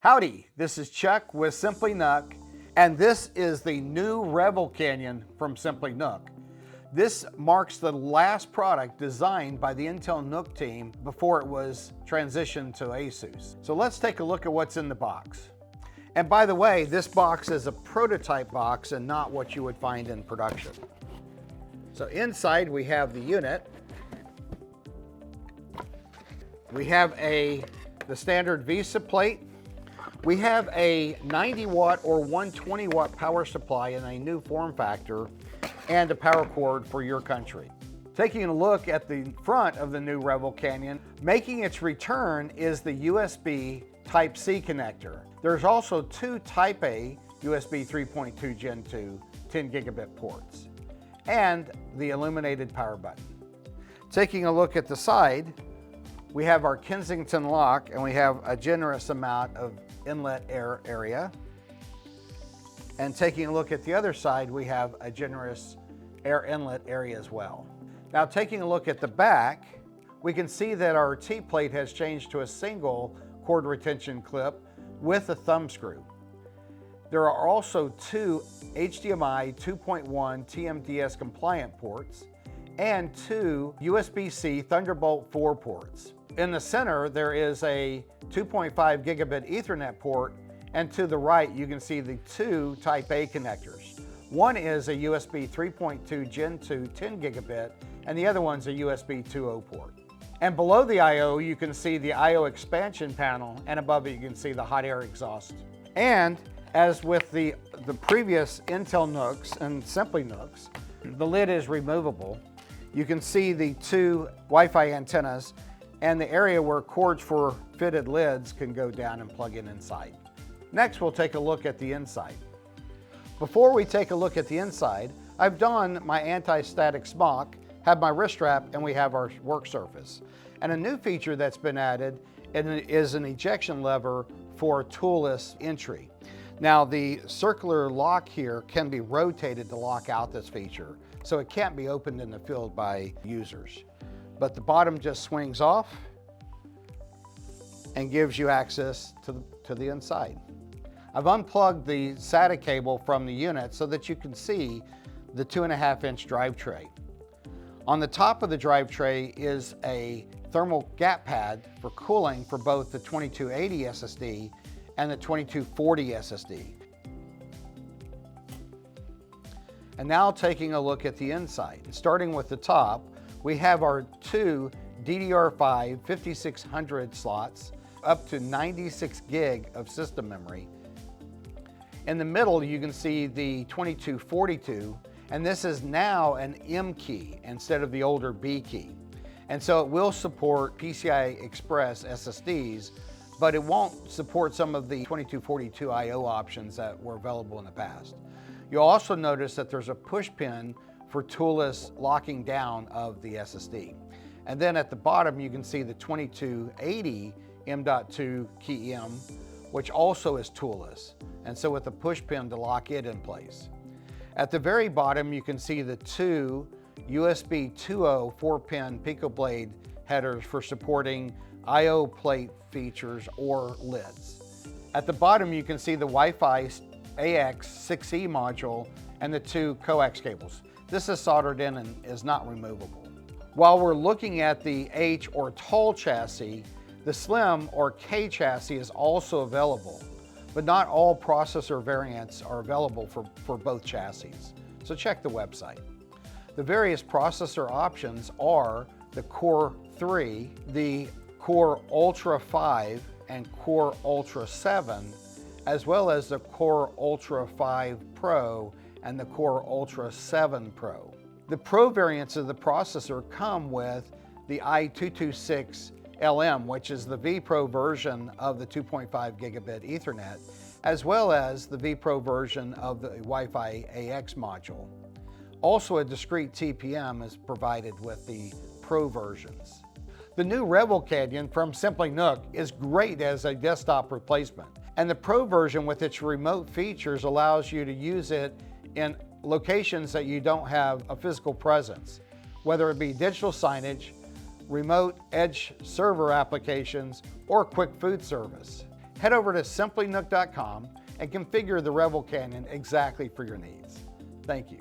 Howdy, this is Chuck with Simply NUC, and this is the new Revel Canyon from Simply NUC. This marks the last product designed by the Intel NUC team before it was transitioned to ASUS. So let's take a look at what's in the box. And by the way, this box is a prototype box and not what you would find in production. So inside we have the unit. We have the standard VESA plate. We have a 90 watt or 120 watt power supply in a new form factor and a power cord for your country. Taking a look at the front of the new Revel Canyon, making its return is the USB Type-C connector. There's also two Type A USB 3.2 Gen 2 10 gigabit ports and the illuminated power button. Taking a look at the side, we have our Kensington lock and we have a generous amount of inlet air area. And taking a look at the other side, we have a generous air inlet area as well. Now taking a look at the back, we can see that our T-plate has changed to a single cord retention clip with a thumb screw. There are also two HDMI 2.1 TMDS compliant ports and two USB-C Thunderbolt 4 ports. In the center, there is a 2.5 gigabit Ethernet port, and to the right, you can see the two Type A connectors. One is a USB 3.2 Gen 2 10 gigabit, and the other one's a USB 2.0 port. And below the I/O, you can see the I/O expansion panel, and above it, you can see the hot air exhaust. And as with the previous Intel NUCs and Simply NUCs, the lid is removable. You can see the two Wi-Fi antennas and the area where cords for fitted lids can go down and plug in inside. Next, we'll take a look at the inside. Before we take a look at the inside, I've donned my anti-static smock, have my wrist strap, and we have our work surface. And a new feature that's been added is an ejection lever for toolless entry. Now, the circular lock here can be rotated to lock out this feature, so it can't be opened in the field by users. But the bottom just swings off and gives you access to the inside. I've unplugged the SATA cable from the unit so that you can see the 2.5-inch drive tray. On the top of the drive tray is a thermal gap pad for cooling for both the 2280 SSD and the 2240 SSD. And now taking a look at the inside. Starting with the top, we have our two DDR5 5600 slots, up to 96 gig of system memory. In the middle, you can see the 2242, and this is now an M key instead of the older B key. And so it will support PCI Express SSDs, but it won't support some of the 2242 I/O options that were available in the past. You'll also notice that there's a push pin for toolless locking down of the SSD. And then at the bottom, you can see the 2280 M.2 key M, which also is toolless, and so with a push pin to lock it in place. At the very bottom, you can see the two USB 2.0 4-pin PicoBlade headers for supporting I/O plate features or lids. At the bottom, you can see the Wi-Fi AX6E module and the two coax cables. This is soldered in and is not removable. While we're looking at the H or tall chassis, the Slim or K chassis is also available, but not all processor variants are available for both chassis. So check the website. The various processor options are the Core 3, the Core Ultra 5, and Core Ultra 7, as well as the Core Ultra 5 Pro and the Core Ultra 7 Pro. The Pro variants of the processor come with the i226LM, which is the vPro version of the 2.5 gigabit Ethernet, as well as the vPro version of the Wi-Fi AX module. Also, a discrete TPM is provided with the Pro versions. The new Revel Canyon from Simply NUC is great as a desktop replacement, and the Pro version with its remote features allows you to use it in locations that you don't have a physical presence, whether it be digital signage, remote edge server applications, or quick food service. Head over to simplynuc.com and configure the Revel Canyon exactly for your needs. Thank you.